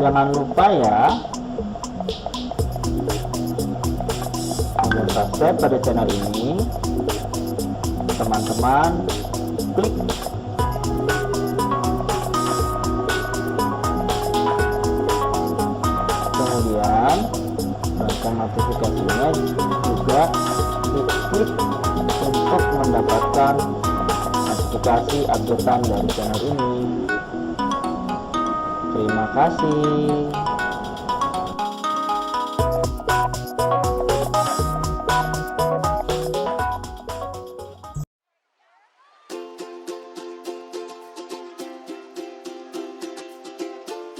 Jangan lupa ya untuk subscribe pada channel ini. Teman-teman klik kemudian tombol notifikasinya juga klik untuk mendapatkan notifikasi updatean dari channel ini. Terima kasih.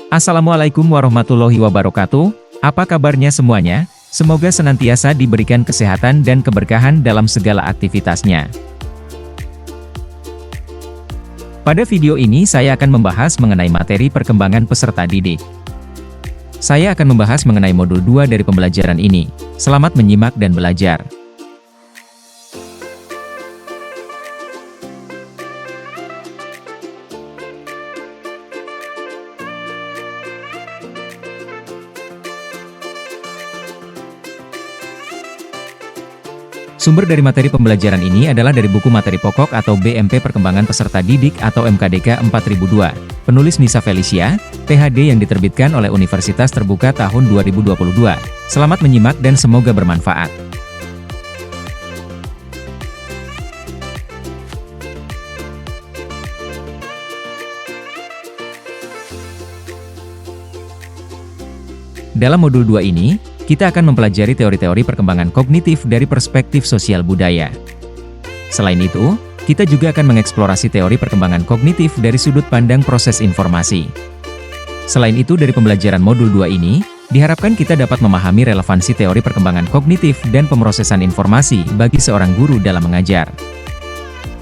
Assalamualaikum warahmatullahi wabarakatuh. Apa kabarnya semuanya? Semoga senantiasa diberikan kesehatan dan keberkahan dalam segala aktivitasnya. Pada video ini saya akan membahas mengenai materi perkembangan peserta didik. Saya akan membahas mengenai modul 2 dari pembelajaran ini. Selamat menyimak dan belajar. Sumber dari materi pembelajaran ini adalah dari buku materi pokok atau BMP Perkembangan Peserta Didik atau MKDK 4002, penulis Nisa Felicia, PhD yang diterbitkan oleh Universitas Terbuka tahun 2022. Selamat menyimak dan semoga bermanfaat. Dalam modul 2 ini, kita akan mempelajari teori-teori perkembangan kognitif dari perspektif sosial budaya. Selain itu, kita juga akan mengeksplorasi teori perkembangan kognitif dari sudut pandang proses informasi. Selain itu, dari pembelajaran modul 2 ini, diharapkan kita dapat memahami relevansi teori perkembangan kognitif dan pemrosesan informasi bagi seorang guru dalam mengajar.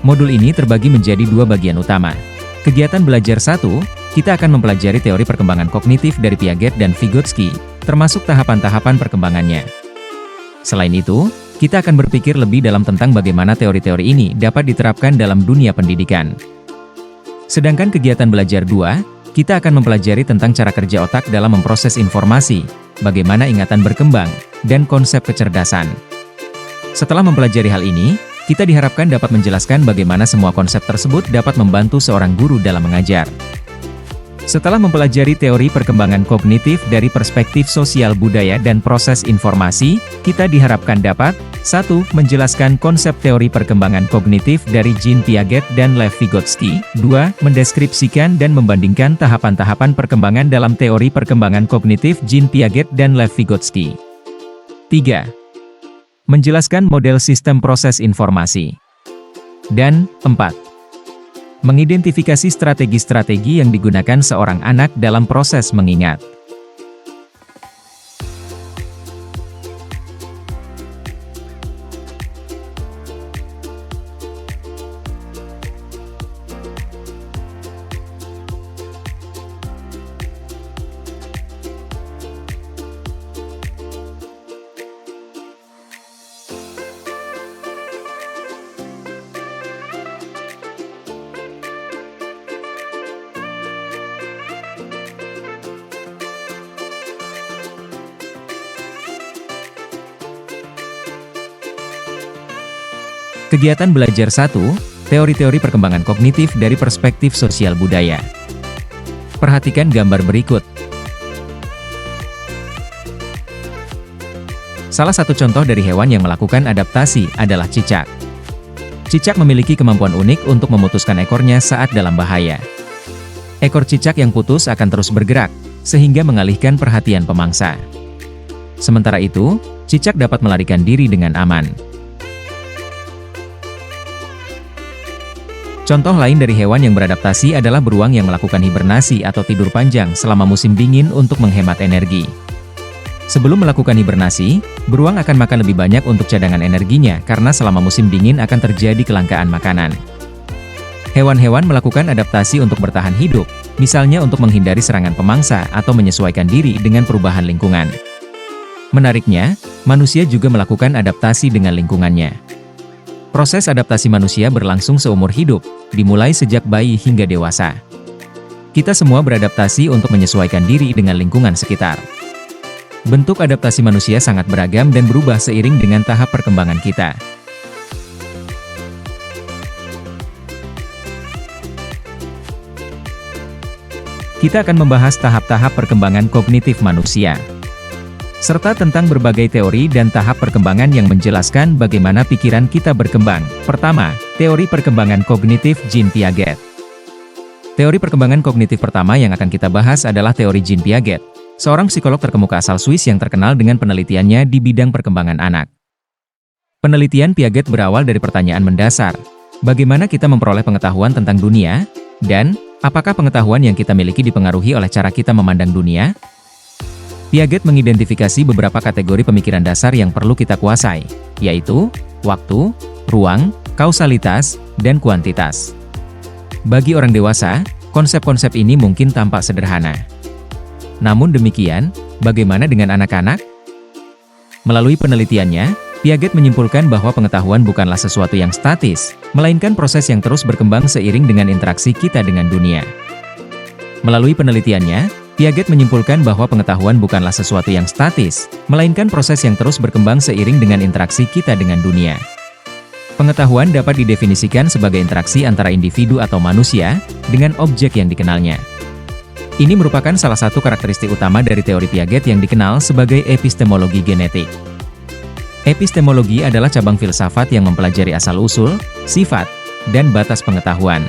Modul ini terbagi menjadi 2 bagian utama. Kegiatan belajar 1, kita akan mempelajari teori perkembangan kognitif dari Piaget dan Vygotsky, termasuk tahapan-tahapan perkembangannya. Selain itu, kita akan berpikir lebih dalam tentang bagaimana teori-teori ini dapat diterapkan dalam dunia pendidikan. Sedangkan kegiatan belajar 2, kita akan mempelajari tentang cara kerja otak dalam memproses informasi, bagaimana ingatan berkembang, dan konsep kecerdasan. Setelah mempelajari hal ini, kita diharapkan dapat menjelaskan bagaimana semua konsep tersebut dapat membantu seorang guru dalam mengajar. Setelah mempelajari teori perkembangan kognitif dari perspektif sosial budaya dan proses informasi, kita diharapkan dapat 1. Menjelaskan konsep teori perkembangan kognitif dari Jean Piaget dan Lev Vygotsky. 2. Mendeskripsikan dan membandingkan tahapan-tahapan perkembangan dalam teori perkembangan kognitif Jean Piaget dan Lev Vygotsky. 3. Menjelaskan model sistem proses informasi. Dan 4. Mengidentifikasi strategi-strategi yang digunakan seorang anak dalam proses mengingat. Kegiatan belajar 1, teori-teori perkembangan kognitif dari perspektif sosial budaya. Perhatikan gambar berikut. Salah satu contoh dari hewan yang melakukan adaptasi adalah cicak. Cicak memiliki kemampuan unik untuk memutuskan ekornya saat dalam bahaya. Ekor cicak yang putus akan terus bergerak, sehingga mengalihkan perhatian pemangsa. Sementara itu, cicak dapat melarikan diri dengan aman. Contoh lain dari hewan yang beradaptasi adalah beruang yang melakukan hibernasi atau tidur panjang selama musim dingin untuk menghemat energi. Sebelum melakukan hibernasi, beruang akan makan lebih banyak untuk cadangan energinya karena selama musim dingin akan terjadi kelangkaan makanan. Hewan-hewan melakukan adaptasi untuk bertahan hidup, misalnya untuk menghindari serangan pemangsa atau menyesuaikan diri dengan perubahan lingkungan. Menariknya, manusia juga melakukan adaptasi dengan lingkungannya. Proses adaptasi manusia berlangsung seumur hidup, dimulai sejak bayi hingga dewasa. Kita semua beradaptasi untuk menyesuaikan diri dengan lingkungan sekitar. Bentuk adaptasi manusia sangat beragam dan berubah seiring dengan tahap perkembangan kita. Kita akan membahas tahap-tahap perkembangan kognitif manusia, serta tentang berbagai teori dan tahap perkembangan yang menjelaskan bagaimana pikiran kita berkembang. Pertama, teori perkembangan kognitif Jean Piaget. Teori perkembangan kognitif pertama yang akan kita bahas adalah teori Jean Piaget, seorang psikolog terkemuka asal Swiss yang terkenal dengan penelitiannya di bidang perkembangan anak. Penelitian Piaget berawal dari pertanyaan mendasar, bagaimana kita memperoleh pengetahuan tentang dunia, dan apakah pengetahuan yang kita miliki dipengaruhi oleh cara kita memandang dunia? Piaget mengidentifikasi beberapa kategori pemikiran dasar yang perlu kita kuasai, yaitu waktu, ruang, kausalitas, dan kuantitas. Bagi orang dewasa, konsep-konsep ini mungkin tampak sederhana. Namun demikian, bagaimana dengan anak-anak? Melalui penelitiannya, Piaget menyimpulkan bahwa pengetahuan bukanlah sesuatu yang statis, melainkan proses yang terus berkembang seiring dengan interaksi kita dengan dunia. Melalui penelitiannya, Piaget menyimpulkan bahwa pengetahuan bukanlah sesuatu yang statis, melainkan proses yang terus berkembang seiring dengan interaksi kita dengan dunia. Pengetahuan dapat didefinisikan sebagai interaksi antara individu atau manusia dengan objek yang dikenalnya. Ini merupakan salah satu karakteristik utama dari teori Piaget yang dikenal sebagai epistemologi genetik. Epistemologi adalah cabang filsafat yang mempelajari asal-usul, sifat, dan batas pengetahuan.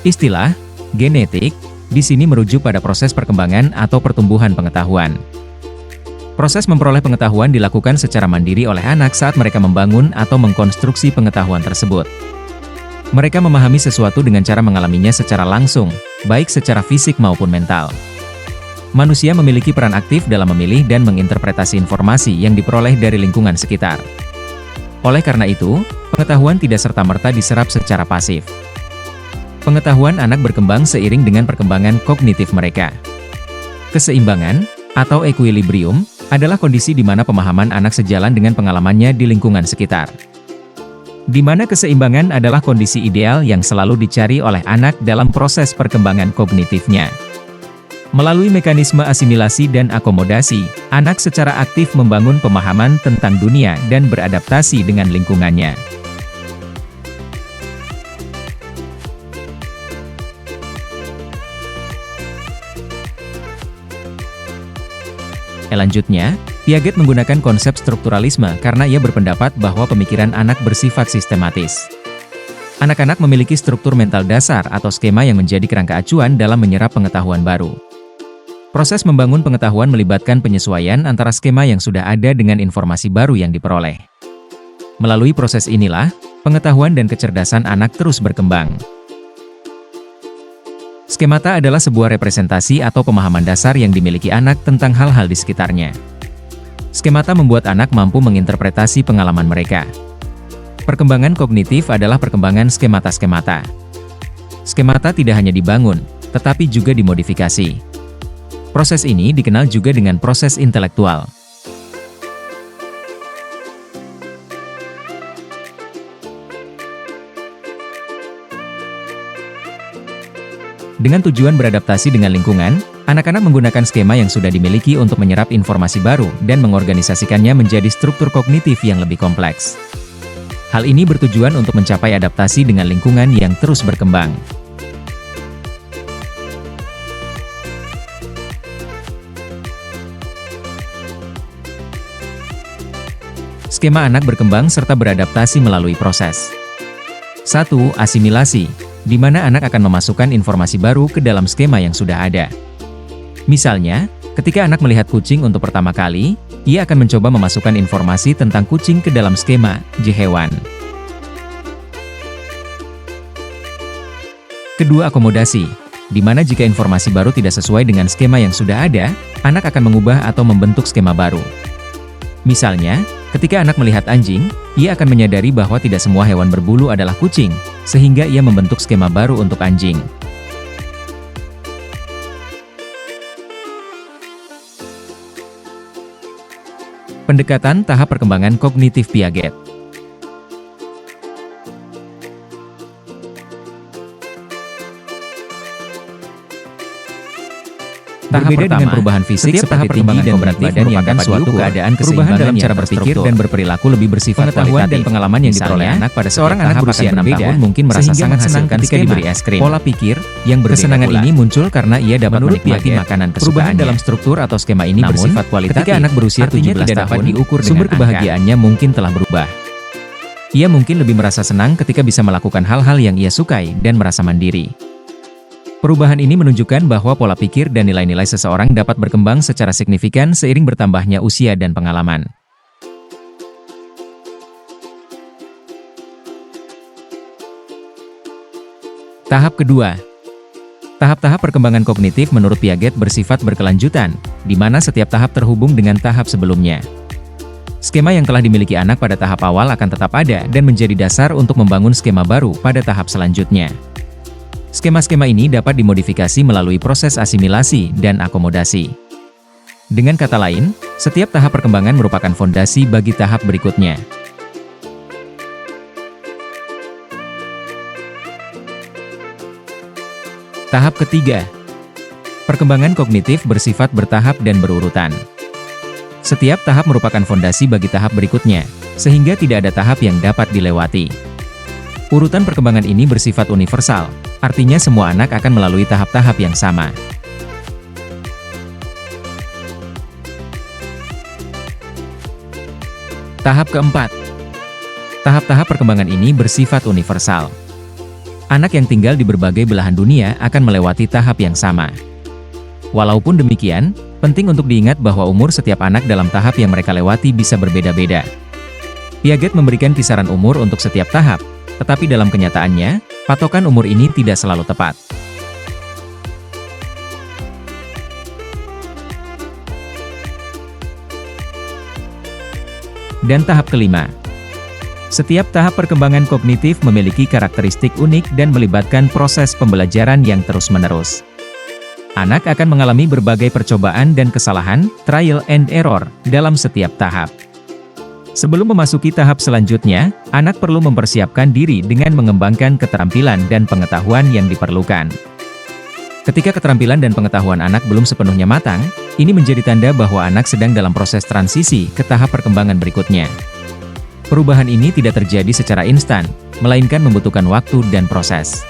Istilah genetik di sini merujuk pada proses perkembangan atau pertumbuhan pengetahuan. Proses memperoleh pengetahuan dilakukan secara mandiri oleh anak saat mereka membangun atau mengkonstruksi pengetahuan tersebut. Mereka memahami sesuatu dengan cara mengalaminya secara langsung, baik secara fisik maupun mental. Manusia memiliki peran aktif dalam memilih dan menginterpretasi informasi yang diperoleh dari lingkungan sekitar. Oleh karena itu, pengetahuan tidak serta-merta diserap secara pasif. Pengetahuan anak berkembang seiring dengan perkembangan kognitif mereka. Keseimbangan, atau equilibrium, adalah kondisi di mana pemahaman anak sejalan dengan pengalamannya di lingkungan sekitar. Di mana keseimbangan adalah kondisi ideal yang selalu dicari oleh anak dalam proses perkembangan kognitifnya. Melalui mekanisme asimilasi dan akomodasi, anak secara aktif membangun pemahaman tentang dunia dan beradaptasi dengan lingkungannya. Selanjutnya, Piaget menggunakan konsep strukturalisme karena ia berpendapat bahwa pemikiran anak bersifat sistematis. Anak-anak memiliki struktur mental dasar atau skema yang menjadi kerangka acuan dalam menyerap pengetahuan baru. Proses membangun pengetahuan melibatkan penyesuaian antara skema yang sudah ada dengan informasi baru yang diperoleh. Melalui proses inilah, pengetahuan dan kecerdasan anak terus berkembang. Skemata adalah sebuah representasi atau pemahaman dasar yang dimiliki anak tentang hal-hal di sekitarnya. Skemata membuat anak mampu menginterpretasi pengalaman mereka. Perkembangan kognitif adalah perkembangan skemata-skemata. Skemata tidak hanya dibangun, tetapi juga dimodifikasi. Proses ini dikenal juga dengan proses intelektual. Dengan tujuan beradaptasi dengan lingkungan, anak-anak menggunakan skema yang sudah dimiliki untuk menyerap informasi baru dan mengorganisasikannya menjadi struktur kognitif yang lebih kompleks. Hal ini bertujuan untuk mencapai adaptasi dengan lingkungan yang terus berkembang. Skema anak berkembang serta beradaptasi melalui proses. 1. Asimilasi, di mana anak akan memasukkan informasi baru ke dalam skema yang sudah ada. Misalnya, ketika anak melihat kucing untuk pertama kali, ia akan mencoba memasukkan informasi tentang kucing ke dalam skema hewan. Kedua, akomodasi, di mana jika informasi baru tidak sesuai dengan skema yang sudah ada, anak akan mengubah atau membentuk skema baru. Misalnya, ketika anak melihat anjing, ia akan menyadari bahwa tidak semua hewan berbulu adalah kucing, sehingga ia membentuk skema baru untuk anjing. Pendekatan tahap perkembangan kognitif Piaget. Berbeda dengan perubahan fisik seperti tinggi dan berat badan yang dapat suatu keadaan perubahan dalam cara berpikir dan berperilaku lebih bersifat pengetahuan dan pengalaman yang diperoleh anak pada seorang anak berusia 6 tahun mungkin merasa sangat senang ketika diberi es krim. Pola pikir yang berbeda kesenangan ini muncul karena ia dapat menikmati makanan kesukaannya. Perubahan dalam struktur atau skema ini bersifat kualitatif. Ketika anak berusia 17 tahun diukur sumber kebahagiaannya mungkin telah berubah. Ia mungkin lebih merasa senang ketika bisa melakukan hal-hal yang ia sukai dan merasa mandiri. Perubahan ini menunjukkan bahwa pola pikir dan nilai-nilai seseorang dapat berkembang secara signifikan seiring bertambahnya usia dan pengalaman. Tahap kedua. Tahap-tahap perkembangan kognitif menurut Piaget bersifat berkelanjutan, di mana setiap tahap terhubung dengan tahap sebelumnya. Skema yang telah dimiliki anak pada tahap awal akan tetap ada dan menjadi dasar untuk membangun skema baru pada tahap selanjutnya. Skema-skema ini dapat dimodifikasi melalui proses asimilasi dan akomodasi. Dengan kata lain, setiap tahap perkembangan merupakan fondasi bagi tahap berikutnya. Tahap ketiga. Perkembangan kognitif bersifat bertahap dan berurutan. Setiap tahap merupakan fondasi bagi tahap berikutnya, sehingga tidak ada tahap yang dapat dilewati. Urutan perkembangan ini bersifat universal, artinya semua anak akan melalui tahap-tahap yang sama. Tahap keempat. Tahap-tahap perkembangan ini bersifat universal. Anak yang tinggal di berbagai belahan dunia akan melewati tahap yang sama. Walaupun demikian, penting untuk diingat bahwa umur setiap anak dalam tahap yang mereka lewati bisa berbeda-beda. Piaget memberikan kisaran umur untuk setiap tahap, tetapi dalam kenyataannya, patokan umur ini tidak selalu tepat. Dan tahap kelima. Setiap tahap perkembangan kognitif memiliki karakteristik unik dan melibatkan proses pembelajaran yang terus-menerus. Anak akan mengalami berbagai percobaan dan kesalahan, trial and error, dalam setiap tahap. Sebelum memasuki tahap selanjutnya, anak perlu mempersiapkan diri dengan mengembangkan keterampilan dan pengetahuan yang diperlukan. Ketika keterampilan dan pengetahuan anak belum sepenuhnya matang, ini menjadi tanda bahwa anak sedang dalam proses transisi ke tahap perkembangan berikutnya. Perubahan ini tidak terjadi secara instan, melainkan membutuhkan waktu dan proses.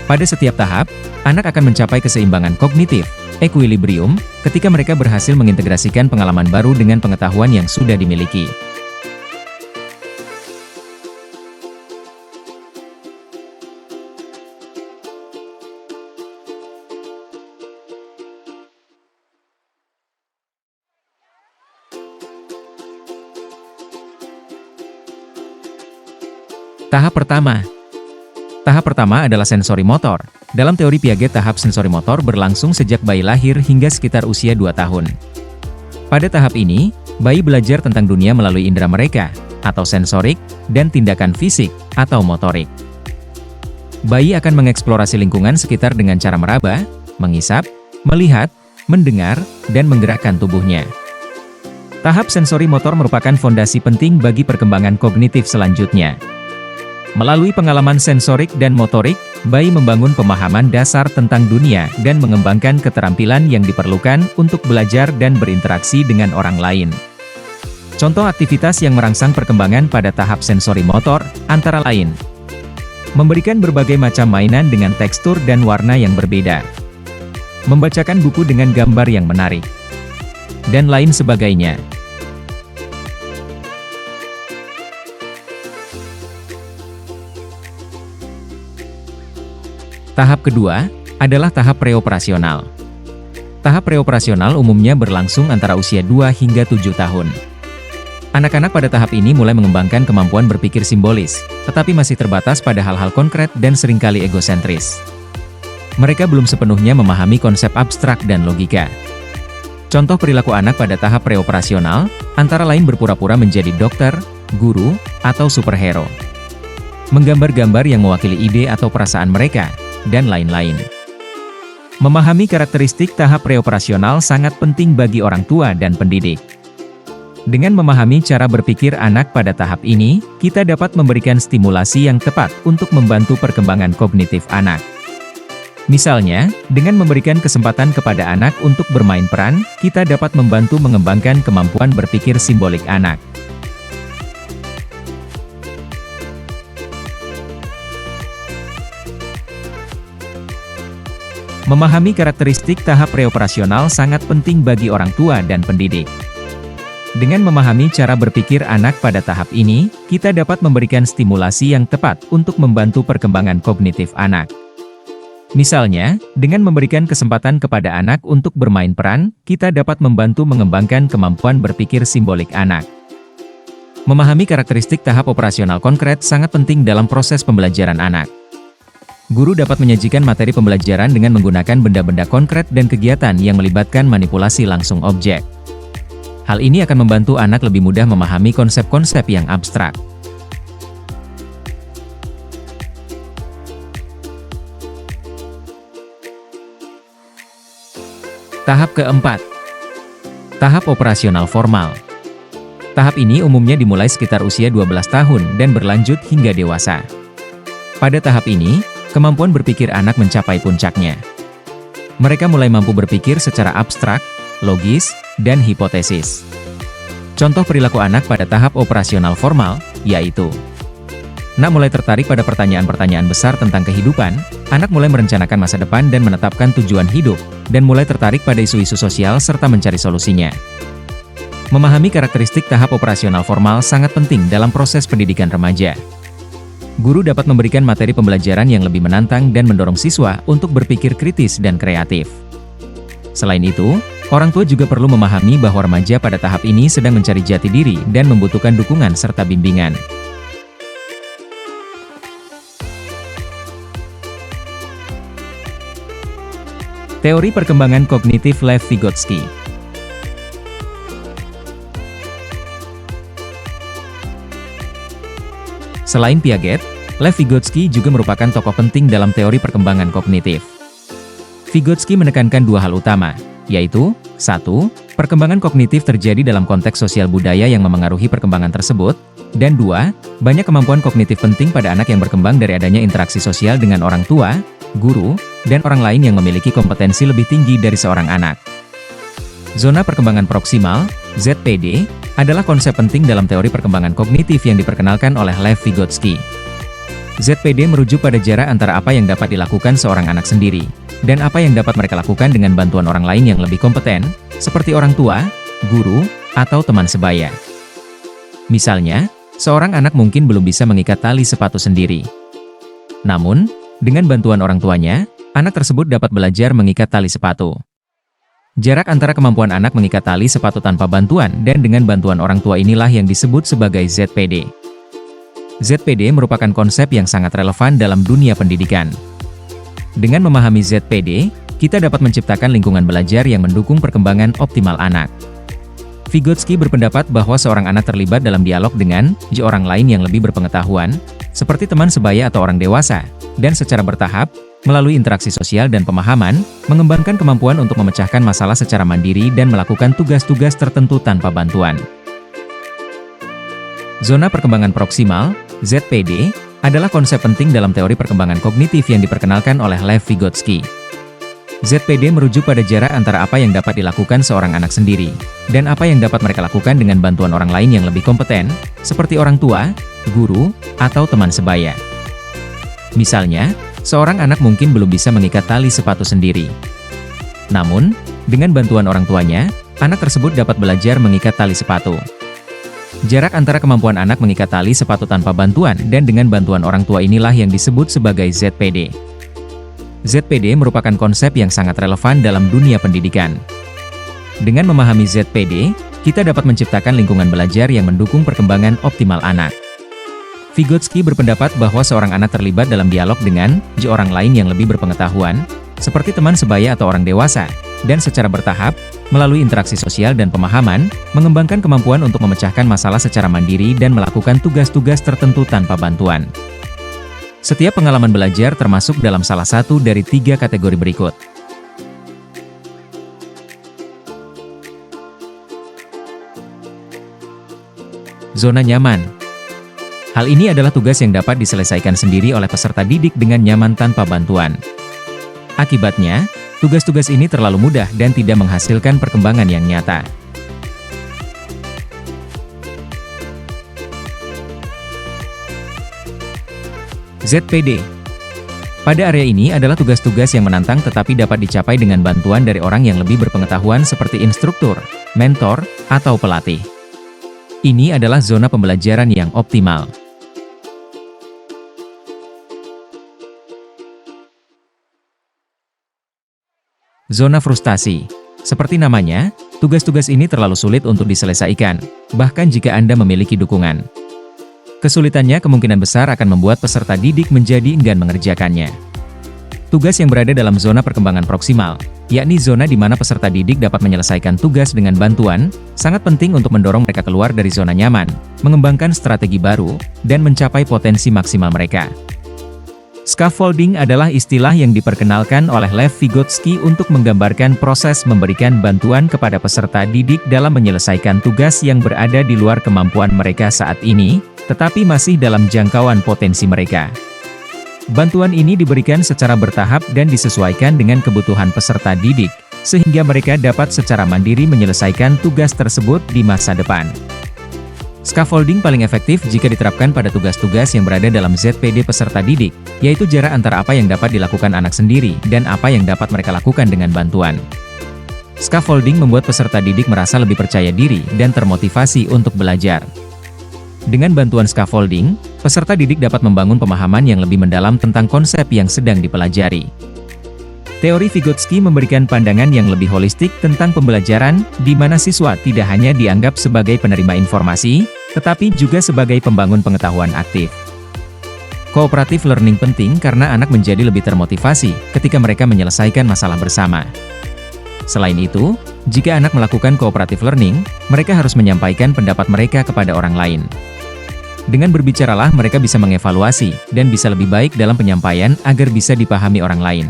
Pada setiap tahap, anak akan mencapai keseimbangan kognitif, equilibrium, ketika mereka berhasil mengintegrasikan pengalaman baru dengan pengetahuan yang sudah dimiliki. Tahap pertama. Tahap pertama adalah sensori motor. Dalam teori Piaget, tahap sensori motor berlangsung sejak bayi lahir hingga sekitar usia 2 tahun. Pada tahap ini, bayi belajar tentang dunia melalui indera mereka, atau sensorik, dan tindakan fisik, atau motorik. Bayi akan mengeksplorasi lingkungan sekitar dengan cara meraba, mengisap, melihat, mendengar, dan menggerakkan tubuhnya. Tahap sensori motor merupakan fondasi penting bagi perkembangan kognitif selanjutnya. Melalui pengalaman sensorik dan motorik, bayi membangun pemahaman dasar tentang dunia dan mengembangkan keterampilan yang diperlukan untuk belajar dan berinteraksi dengan orang lain. Contoh aktivitas yang merangsang perkembangan pada tahap sensori motor, antara lain: memberikan berbagai macam mainan dengan tekstur dan warna yang berbeda, membacakan buku dengan gambar yang menarik, dan lain sebagainya. Tahap kedua adalah tahap preoperasional. Tahap preoperasional umumnya berlangsung antara usia 2 hingga 7 tahun. Anak-anak pada tahap ini mulai mengembangkan kemampuan berpikir simbolis, tetapi masih terbatas pada hal-hal konkret dan seringkali egosentris. Mereka belum sepenuhnya memahami konsep abstrak dan logika. Contoh perilaku anak pada tahap preoperasional, antara lain berpura-pura menjadi dokter, guru, atau superhero. Menggambar-gambar yang mewakili ide atau perasaan mereka, dan lain-lain. Memahami karakteristik tahap preoperasional sangat penting bagi orang tua dan pendidik. Dengan memahami cara berpikir anak pada tahap ini, kita dapat memberikan stimulasi yang tepat untuk membantu perkembangan kognitif anak. Misalnya, dengan memberikan kesempatan kepada anak untuk bermain peran, kita dapat membantu mengembangkan kemampuan berpikir simbolik anak. Memahami karakteristik tahap preoperasional sangat penting bagi orang tua dan pendidik. Dengan memahami cara berpikir anak pada tahap ini, kita dapat memberikan stimulasi yang tepat untuk membantu perkembangan kognitif anak. Misalnya, dengan memberikan kesempatan kepada anak untuk bermain peran, kita dapat membantu mengembangkan kemampuan berpikir simbolik anak. Memahami karakteristik tahap operasional konkret sangat penting dalam proses pembelajaran anak. Guru dapat menyajikan materi pembelajaran dengan menggunakan benda-benda konkret dan kegiatan yang melibatkan manipulasi langsung objek. Hal ini akan membantu anak lebih mudah memahami konsep-konsep yang abstrak. Tahap keempat. Tahap operasional formal. Tahap ini umumnya dimulai sekitar usia 12 tahun dan berlanjut hingga dewasa. Pada tahap ini, kemampuan berpikir anak mencapai puncaknya. Mereka mulai mampu berpikir secara abstrak, logis, dan hipotesis. Contoh perilaku anak pada tahap operasional formal, yaitu anak mulai tertarik pada pertanyaan-pertanyaan besar tentang kehidupan, anak mulai merencanakan masa depan dan menetapkan tujuan hidup, dan mulai tertarik pada isu-isu sosial serta mencari solusinya. Memahami karakteristik tahap operasional formal sangat penting dalam proses pendidikan remaja. Guru dapat memberikan materi pembelajaran yang lebih menantang dan mendorong siswa untuk berpikir kritis dan kreatif. Selain itu, orang tua juga perlu memahami bahwa remaja pada tahap ini sedang mencari jati diri dan membutuhkan dukungan serta bimbingan. Teori perkembangan kognitif Lev Vygotsky. Selain Piaget, Lev Vygotsky juga merupakan tokoh penting dalam teori perkembangan kognitif. Vygotsky menekankan dua hal utama, yaitu 1. Perkembangan kognitif terjadi dalam konteks sosial budaya yang memengaruhi perkembangan tersebut, dan 2. Banyak kemampuan kognitif penting pada anak yang berkembang dari adanya interaksi sosial dengan orang tua, guru, dan orang lain yang memiliki kompetensi lebih tinggi dari seorang anak. Zona perkembangan proksimal, ZPD, adalah konsep penting dalam teori perkembangan kognitif yang diperkenalkan oleh Lev Vygotsky. ZPD merujuk pada jarak antara apa yang dapat dilakukan seorang anak sendiri, dan apa yang dapat mereka lakukan dengan bantuan orang lain yang lebih kompeten, seperti orang tua, guru, atau teman sebaya. Misalnya, seorang anak mungkin belum bisa mengikat tali sepatu sendiri. Namun, dengan bantuan orang tuanya, anak tersebut dapat belajar mengikat tali sepatu. Jarak antara kemampuan anak mengikat tali sepatu tanpa bantuan dan dengan bantuan orang tua inilah yang disebut sebagai ZPD. ZPD merupakan konsep yang sangat relevan dalam dunia pendidikan. Dengan memahami ZPD, kita dapat menciptakan lingkungan belajar yang mendukung perkembangan optimal anak. Vygotsky berpendapat bahwa seorang anak terlibat dalam dialog dengan orang lain yang lebih berpengetahuan, seperti teman sebaya atau orang dewasa, dan secara bertahap, melalui interaksi sosial dan pemahaman, mengembangkan kemampuan untuk memecahkan masalah secara mandiri dan melakukan tugas-tugas tertentu tanpa bantuan. Zona perkembangan proksimal, ZPD, adalah konsep penting dalam teori perkembangan kognitif yang diperkenalkan oleh Lev Vygotsky. ZPD merujuk pada jarak antara apa yang dapat dilakukan seorang anak sendiri, dan apa yang dapat mereka lakukan dengan bantuan orang lain yang lebih kompeten, seperti orang tua, guru, atau teman sebaya. Misalnya, seorang anak mungkin belum bisa mengikat tali sepatu sendiri. Namun, dengan bantuan orang tuanya, anak tersebut dapat belajar mengikat tali sepatu. Jarak antara kemampuan anak mengikat tali sepatu tanpa bantuan dan dengan bantuan orang tua inilah yang disebut sebagai ZPD. ZPD merupakan konsep yang sangat relevan dalam dunia pendidikan. Dengan memahami ZPD, kita dapat menciptakan lingkungan belajar yang mendukung perkembangan optimal anak. Vygotsky berpendapat bahwa seorang anak terlibat dalam dialog dengan orang lain yang lebih berpengetahuan, seperti teman sebaya atau orang dewasa, dan secara bertahap, melalui interaksi sosial dan pemahaman, mengembangkan kemampuan untuk memecahkan masalah secara mandiri dan melakukan tugas-tugas tertentu tanpa bantuan. Setiap pengalaman belajar termasuk dalam salah satu dari 3 kategori berikut. Zona nyaman. Hal ini adalah tugas yang dapat diselesaikan sendiri oleh peserta didik dengan nyaman tanpa bantuan. Akibatnya, tugas-tugas ini terlalu mudah dan tidak menghasilkan perkembangan yang nyata. ZPD. Pada area ini adalah tugas-tugas yang menantang tetapi dapat dicapai dengan bantuan dari orang yang lebih berpengetahuan seperti instruktur, mentor, atau pelatih. Ini adalah zona pembelajaran yang optimal. Zona frustasi. Seperti namanya, tugas-tugas ini terlalu sulit untuk diselesaikan, bahkan jika Anda memiliki dukungan. Kesulitannya kemungkinan besar akan membuat peserta didik menjadi enggan mengerjakannya. Tugas yang berada dalam zona perkembangan proksimal, yakni zona di mana peserta didik dapat menyelesaikan tugas dengan bantuan, sangat penting untuk mendorong mereka keluar dari zona nyaman, mengembangkan strategi baru, dan mencapai potensi maksimal mereka. Scaffolding adalah istilah yang diperkenalkan oleh Lev Vygotsky untuk menggambarkan proses memberikan bantuan kepada peserta didik dalam menyelesaikan tugas yang berada di luar kemampuan mereka saat ini, tetapi masih dalam jangkauan potensi mereka. Bantuan ini diberikan secara bertahap dan disesuaikan dengan kebutuhan peserta didik, sehingga mereka dapat secara mandiri menyelesaikan tugas tersebut di masa depan. Scaffolding paling efektif jika diterapkan pada tugas-tugas yang berada dalam ZPD peserta didik, yaitu jarak antara apa yang dapat dilakukan anak sendiri dan apa yang dapat mereka lakukan dengan bantuan. Scaffolding membuat peserta didik merasa lebih percaya diri dan termotivasi untuk belajar. Dengan bantuan scaffolding, peserta didik dapat membangun pemahaman yang lebih mendalam tentang konsep yang sedang dipelajari. Teori Vygotsky memberikan pandangan yang lebih holistik tentang pembelajaran, di mana siswa tidak hanya dianggap sebagai penerima informasi, tetapi juga sebagai pembangun pengetahuan aktif. Cooperative learning penting karena anak menjadi lebih termotivasi ketika mereka menyelesaikan masalah bersama. Selain itu, jika anak melakukan cooperative learning, mereka harus menyampaikan pendapat mereka kepada orang lain. Dengan berbicaralah mereka bisa mengevaluasi, dan bisa lebih baik dalam penyampaian agar bisa dipahami orang lain.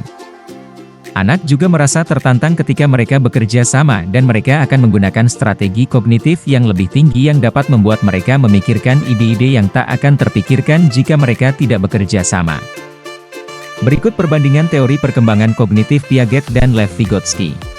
Anak juga merasa tertantang ketika mereka bekerja sama dan mereka akan menggunakan strategi kognitif yang lebih tinggi yang dapat membuat mereka memikirkan ide-ide yang tak akan terpikirkan jika mereka tidak bekerja sama. Berikut perbandingan teori perkembangan kognitif Piaget dan Lev Vygotsky.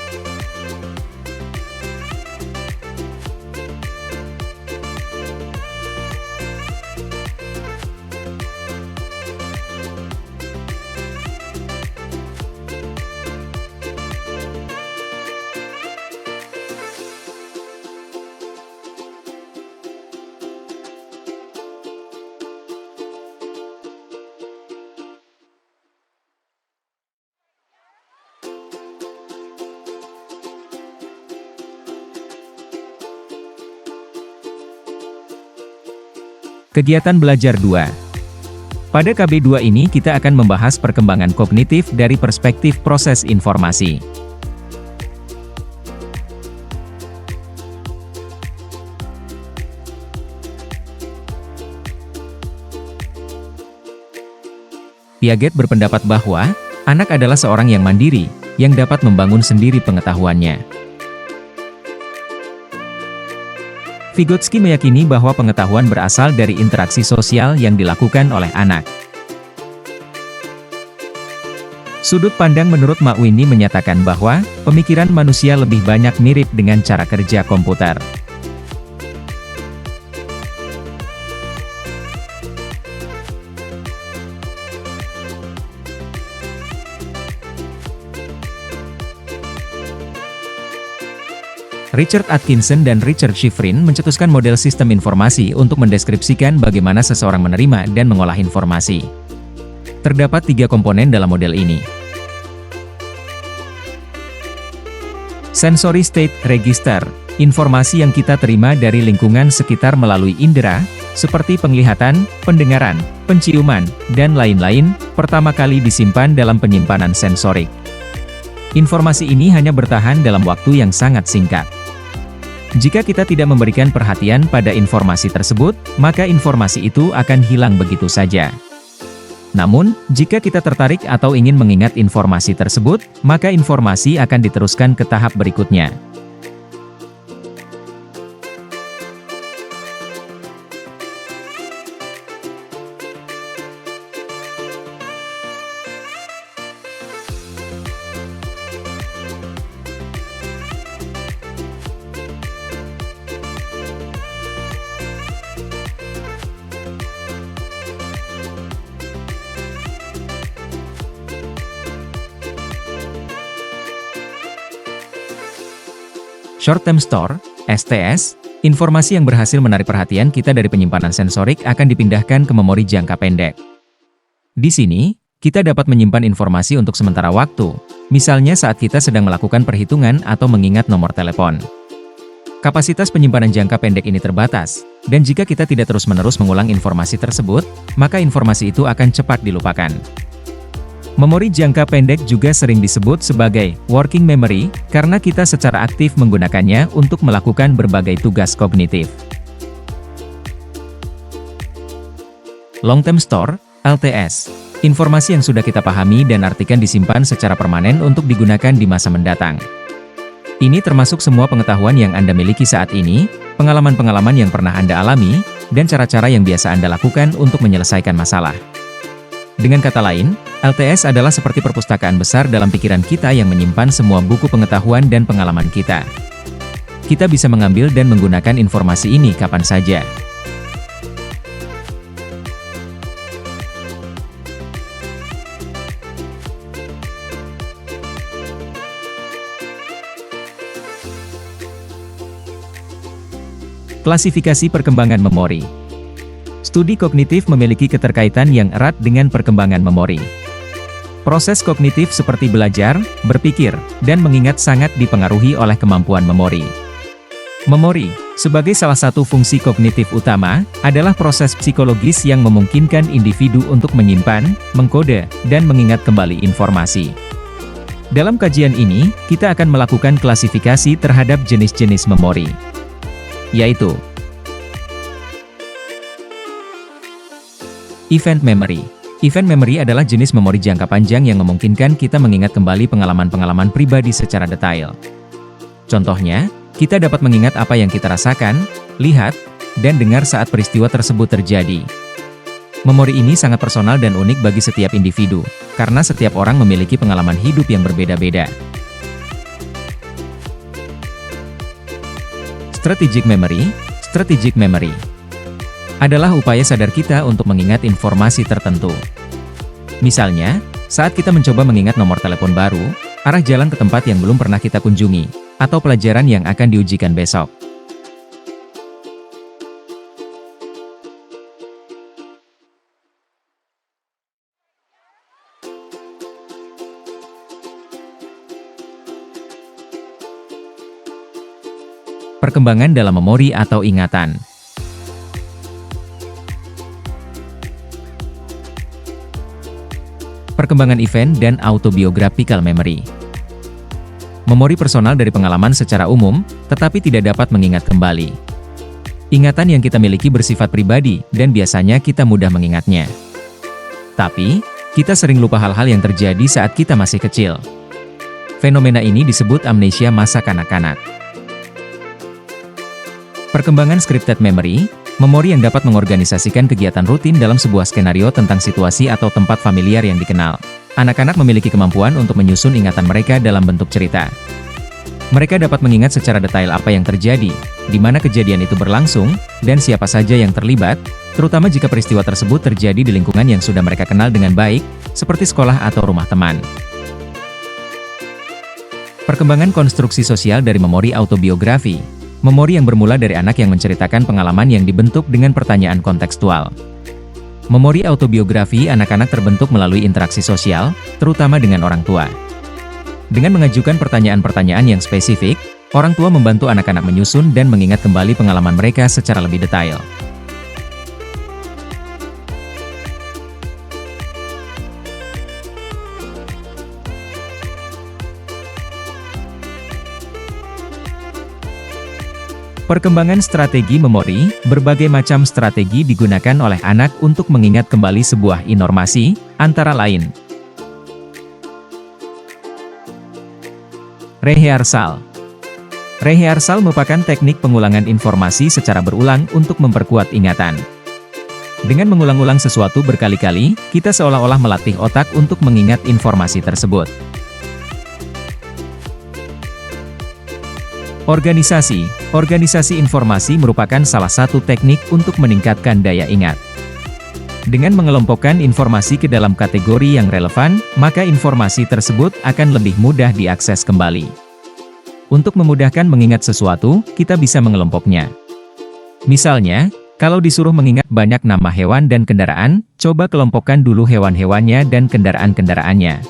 Kegiatan belajar 2. Pada KB2 ini kita akan membahas perkembangan kognitif dari perspektif proses informasi. Piaget berpendapat bahwa, anak adalah seorang yang mandiri, yang dapat membangun sendiri pengetahuannya. Vygotsky meyakini bahwa pengetahuan berasal dari interaksi sosial yang dilakukan oleh anak. Sudut pandang menurut Makwini menyatakan bahwa, pemikiran manusia lebih banyak mirip dengan cara kerja komputer. Richard Atkinson dan Richard Schifrin mencetuskan model sistem informasi untuk mendeskripsikan bagaimana seseorang menerima dan mengolah informasi. Terdapat 3 komponen dalam model ini. Sensory State Register, informasi yang kita terima dari lingkungan sekitar melalui indera, seperti penglihatan, pendengaran, penciuman, dan lain-lain, pertama kali disimpan dalam penyimpanan sensorik. Informasi ini hanya bertahan dalam waktu yang sangat singkat. Jika kita tidak memberikan perhatian pada informasi tersebut, maka informasi itu akan hilang begitu saja. Namun, jika kita tertarik atau ingin mengingat informasi tersebut, maka informasi akan diteruskan ke tahap berikutnya. Short Term Store, STS, informasi yang berhasil menarik perhatian kita dari penyimpanan sensorik akan dipindahkan ke memori jangka pendek. Di sini, kita dapat menyimpan informasi untuk sementara waktu, misalnya saat kita sedang melakukan perhitungan atau mengingat nomor telepon. Kapasitas penyimpanan jangka pendek ini terbatas, dan jika kita tidak terus-menerus mengulang informasi tersebut, maka informasi itu akan cepat dilupakan. Memori jangka pendek juga sering disebut sebagai working memory, karena kita secara aktif menggunakannya untuk melakukan berbagai tugas kognitif. Long Term Store, LTS. Informasi yang sudah kita pahami dan artikan disimpan secara permanen untuk digunakan di masa mendatang. Ini termasuk semua pengetahuan yang Anda miliki saat ini, pengalaman-pengalaman yang pernah Anda alami, dan cara-cara yang biasa Anda lakukan untuk menyelesaikan masalah. Dengan kata lain, LTS adalah seperti perpustakaan besar dalam pikiran kita yang menyimpan semua buku pengetahuan dan pengalaman kita. Kita bisa mengambil dan menggunakan informasi ini kapan saja. Klasifikasi perkembangan memori. Studi kognitif memiliki keterkaitan yang erat dengan perkembangan memori. Proses kognitif seperti belajar, berpikir, dan mengingat sangat dipengaruhi oleh kemampuan memori. Memori, sebagai salah satu fungsi kognitif utama, adalah proses psikologis yang memungkinkan individu untuk menyimpan, mengkode, dan mengingat kembali informasi. Dalam kajian ini, kita akan melakukan klasifikasi terhadap jenis-jenis memori, yaitu Event Memory. Event Memory adalah jenis memori jangka panjang yang memungkinkan kita mengingat kembali pengalaman-pengalaman pribadi secara detail. Contohnya, kita dapat mengingat apa yang kita rasakan, lihat, dan dengar saat peristiwa tersebut terjadi. Memori ini sangat personal dan unik bagi setiap individu, karena setiap orang memiliki pengalaman hidup yang berbeda-beda. Strategic Memory. Strategic Memory adalah upaya sadar kita untuk mengingat informasi tertentu. Misalnya, saat kita mencoba mengingat nomor telepon baru, arah jalan ke tempat yang belum pernah kita kunjungi, atau pelajaran yang akan diujikan besok. Perkembangan dalam memori atau ingatan. Perkembangan event dan autobiographical memory. Memori personal dari pengalaman secara umum, tetapi tidak dapat mengingat kembali. Ingatan yang kita miliki bersifat pribadi, dan biasanya kita mudah mengingatnya. Tapi, kita sering lupa hal-hal yang terjadi saat kita masih kecil. Fenomena ini disebut amnesia masa kanak-kanak. Perkembangan scripted memory, memori yang dapat mengorganisasikan kegiatan rutin dalam sebuah skenario tentang situasi atau tempat familiar yang dikenal. Anak-anak memiliki kemampuan untuk menyusun ingatan mereka dalam bentuk cerita. Mereka dapat mengingat secara detail apa yang terjadi, di mana kejadian itu berlangsung, dan siapa saja yang terlibat, terutama jika peristiwa tersebut terjadi di lingkungan yang sudah mereka kenal dengan baik, seperti sekolah atau rumah teman. Perkembangan konstruksi sosial dari memori autobiografi. Memori yang bermula dari anak yang menceritakan pengalaman yang dibentuk dengan pertanyaan kontekstual. Memori autobiografi anak-anak terbentuk melalui interaksi sosial, terutama dengan orang tua. Dengan mengajukan pertanyaan-pertanyaan yang spesifik, orang tua membantu anak-anak menyusun dan mengingat kembali pengalaman mereka secara lebih detail. Perkembangan strategi memori, berbagai macam strategi digunakan oleh anak untuk mengingat kembali sebuah informasi, antara lain rehearsal. Rehearsal merupakan teknik pengulangan informasi secara berulang untuk memperkuat ingatan. Dengan mengulang-ulang sesuatu berkali-kali, kita seolah-olah melatih otak untuk mengingat informasi tersebut. Organisasi. Organisasi informasi merupakan salah satu teknik untuk meningkatkan daya ingat. Dengan mengelompokkan informasi ke dalam kategori yang relevan, maka informasi tersebut akan lebih mudah diakses kembali. Untuk memudahkan mengingat sesuatu, kita bisa mengelompoknya. Misalnya, kalau disuruh mengingat banyak nama hewan dan kendaraan, coba kelompokkan dulu hewan-hewannya dan kendaraan-kendaraannya.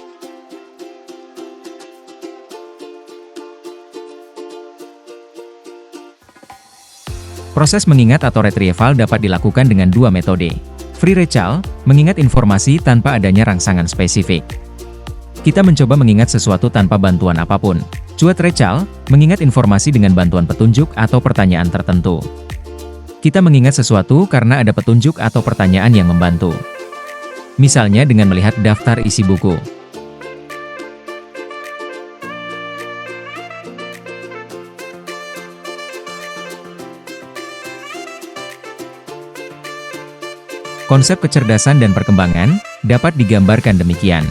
Proses mengingat atau retrieval dapat dilakukan dengan dua metode. Free recall, mengingat informasi tanpa adanya rangsangan spesifik. Kita mencoba mengingat sesuatu tanpa bantuan apapun. Cuat recall, mengingat informasi dengan bantuan petunjuk atau pertanyaan tertentu. Kita mengingat sesuatu karena ada petunjuk atau pertanyaan yang membantu. Misalnya dengan melihat daftar isi buku. Konsep kecerdasan dan perkembangan dapat digambarkan demikian.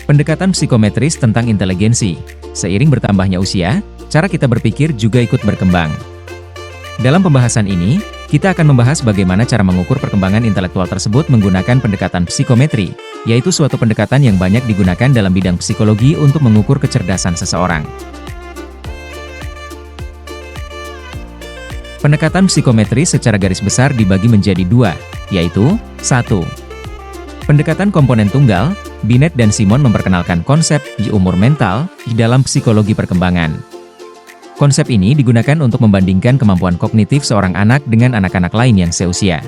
Pendekatan psikometris tentang inteligensi. Seiring bertambahnya usia, cara kita berpikir juga ikut berkembang. Dalam pembahasan ini, kita akan membahas bagaimana cara mengukur perkembangan intelektual tersebut menggunakan pendekatan psikometri, yaitu suatu pendekatan yang banyak digunakan dalam bidang psikologi untuk mengukur kecerdasan seseorang. Pendekatan psikometri secara garis besar dibagi menjadi dua, yaitu 1. Pendekatan komponen tunggal. Binet dan Simon memperkenalkan konsep umur mental di dalam psikologi perkembangan. Konsep ini digunakan untuk membandingkan kemampuan kognitif seorang anak dengan anak-anak lain yang seusia.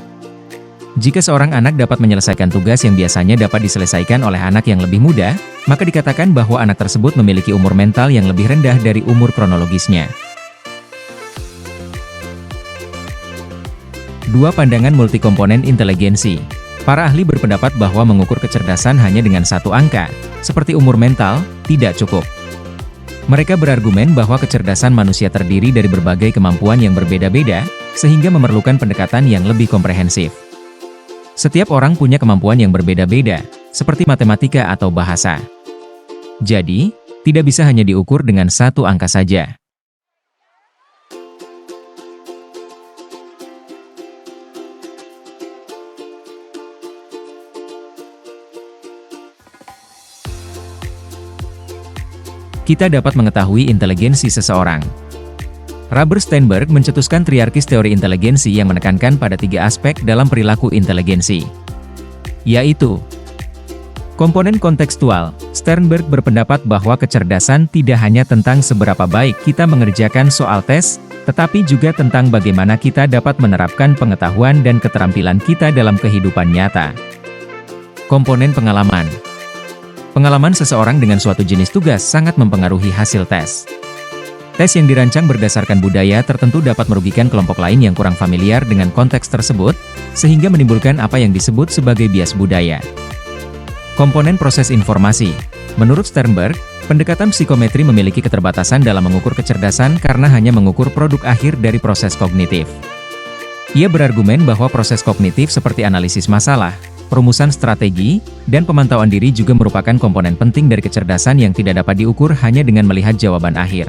Jika seorang anak dapat menyelesaikan tugas yang biasanya dapat diselesaikan oleh anak yang lebih muda, maka dikatakan bahwa anak tersebut memiliki umur mental yang lebih rendah dari umur kronologisnya. 2. Pandangan multikomponen inteligensi. Para ahli berpendapat bahwa mengukur kecerdasan hanya dengan satu angka, seperti umur mental, tidak cukup. Mereka berargumen bahwa kecerdasan manusia terdiri dari berbagai kemampuan yang berbeda-beda, sehingga memerlukan pendekatan yang lebih komprehensif. Setiap orang punya kemampuan yang berbeda-beda, seperti matematika atau bahasa. Jadi, tidak bisa hanya diukur dengan satu angka saja. Kita dapat mengetahui inteligensi seseorang. Robert Sternberg mencetuskan triarkis teori inteligensi yang menekankan pada 3 aspek dalam perilaku inteligensi, yaitu komponen kontekstual. Sternberg berpendapat bahwa kecerdasan tidak hanya tentang seberapa baik kita mengerjakan soal tes, tetapi juga tentang bagaimana kita dapat menerapkan pengetahuan dan keterampilan kita dalam kehidupan nyata. Komponen pengalaman. Pengalaman seseorang dengan suatu jenis tugas sangat mempengaruhi hasil tes. Tes yang dirancang berdasarkan budaya tertentu dapat merugikan kelompok lain yang kurang familiar dengan konteks tersebut, sehingga menimbulkan apa yang disebut sebagai bias budaya. Komponen proses informasi. Menurut Sternberg, pendekatan psikometri memiliki keterbatasan dalam mengukur kecerdasan karena hanya mengukur produk akhir dari proses kognitif. Ia berargumen bahwa proses kognitif seperti analisis masalah, perumusan strategi, dan pemantauan diri juga merupakan komponen penting dari kecerdasan yang tidak dapat diukur hanya dengan melihat jawaban akhir.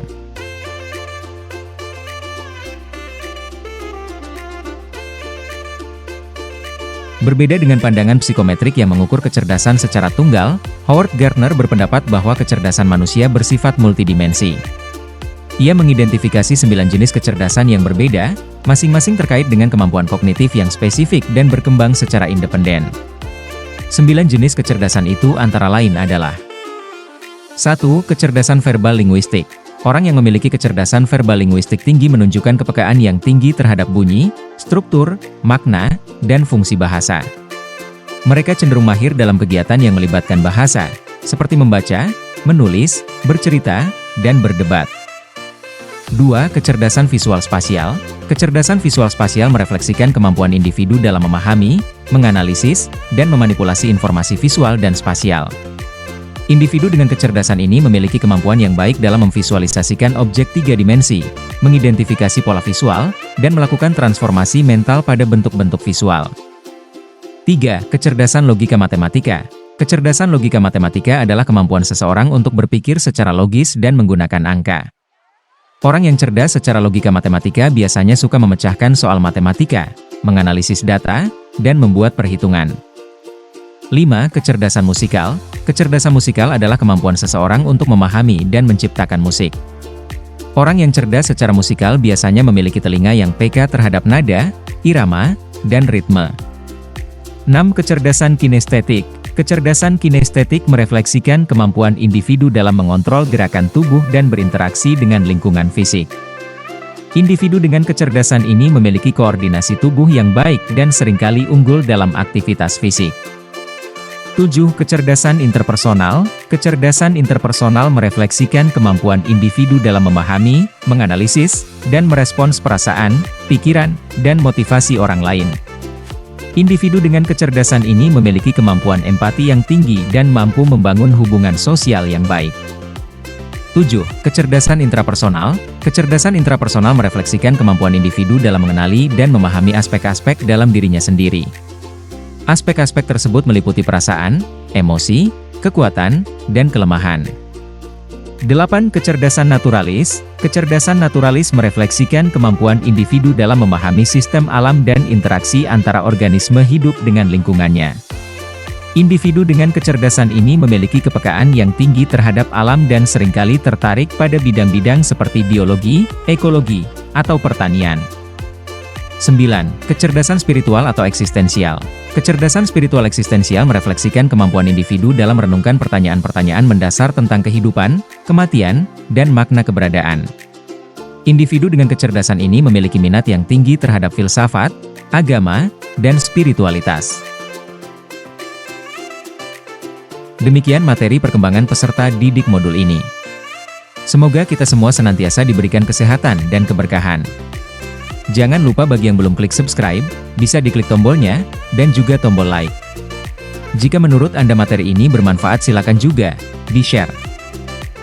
Berbeda dengan pandangan psikometrik yang mengukur kecerdasan secara tunggal, Howard Gardner berpendapat bahwa kecerdasan manusia bersifat multidimensi. Ia mengidentifikasi 9 jenis kecerdasan yang berbeda, masing-masing terkait dengan kemampuan kognitif yang spesifik dan berkembang secara independen. 9 jenis kecerdasan itu antara lain adalah 1. Kecerdasan verbal linguistik. Orang yang memiliki kecerdasan verbal linguistik tinggi menunjukkan kepekaan yang tinggi terhadap bunyi, struktur, makna, dan fungsi bahasa. Mereka cenderung mahir dalam kegiatan yang melibatkan bahasa, seperti membaca, menulis, bercerita, dan berdebat. 2. Kecerdasan visual spasial. Kecerdasan visual spasial merefleksikan kemampuan individu dalam memahami, menganalisis, dan memanipulasi informasi visual dan spasial. Individu dengan kecerdasan ini memiliki kemampuan yang baik dalam memvisualisasikan objek 3 dimensi, mengidentifikasi pola visual, dan melakukan transformasi mental pada bentuk-bentuk visual. 3. Kecerdasan logika matematika. Kecerdasan logika matematika adalah kemampuan seseorang untuk berpikir secara logis dan menggunakan angka. Orang yang cerdas secara logika matematika biasanya suka memecahkan soal matematika, menganalisis data, dan membuat perhitungan. 5. Kecerdasan musikal. Kecerdasan musikal adalah kemampuan seseorang untuk memahami dan menciptakan musik. Orang yang cerdas secara musikal biasanya memiliki telinga yang peka terhadap nada, irama, dan ritme. 6. Kecerdasan kinestetik. Kecerdasan kinestetik merefleksikan kemampuan individu dalam mengontrol gerakan tubuh dan berinteraksi dengan lingkungan fisik. Individu dengan kecerdasan ini memiliki koordinasi tubuh yang baik dan seringkali unggul dalam aktivitas fisik. 7. Kecerdasan interpersonal. Kecerdasan interpersonal merefleksikan kemampuan individu dalam memahami, menganalisis, dan merespons perasaan, pikiran, dan motivasi orang lain. Individu dengan kecerdasan ini memiliki kemampuan empati yang tinggi dan mampu membangun hubungan sosial yang baik. 7. Kecerdasan intrapersonal. Kecerdasan intrapersonal merefleksikan kemampuan individu dalam mengenali dan memahami aspek-aspek dalam dirinya sendiri. Aspek-aspek tersebut meliputi perasaan, emosi, kekuatan, dan kelemahan. 8. Kecerdasan naturalis. Kecerdasan naturalis merefleksikan kemampuan individu dalam memahami sistem alam dan interaksi antara organisme hidup dengan lingkungannya. Individu dengan kecerdasan ini memiliki kepekaan yang tinggi terhadap alam dan seringkali tertarik pada bidang-bidang seperti biologi, ekologi, atau pertanian. 9. Kecerdasan spiritual atau eksistensial. Kecerdasan spiritual eksistensial merefleksikan kemampuan individu dalam merenungkan pertanyaan-pertanyaan mendasar tentang kehidupan, kematian, dan makna keberadaan. Individu dengan kecerdasan ini memiliki minat yang tinggi terhadap filsafat, agama, dan spiritualitas. Demikian materi perkembangan peserta didik modul ini. Semoga kita semua senantiasa diberikan kesehatan dan keberkahan. Jangan lupa bagi yang belum klik subscribe, bisa diklik tombolnya, dan juga tombol like. Jika menurut Anda materi ini bermanfaat silakan juga di-share.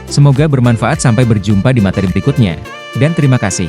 Semoga bermanfaat, sampai berjumpa di materi berikutnya, dan terima kasih.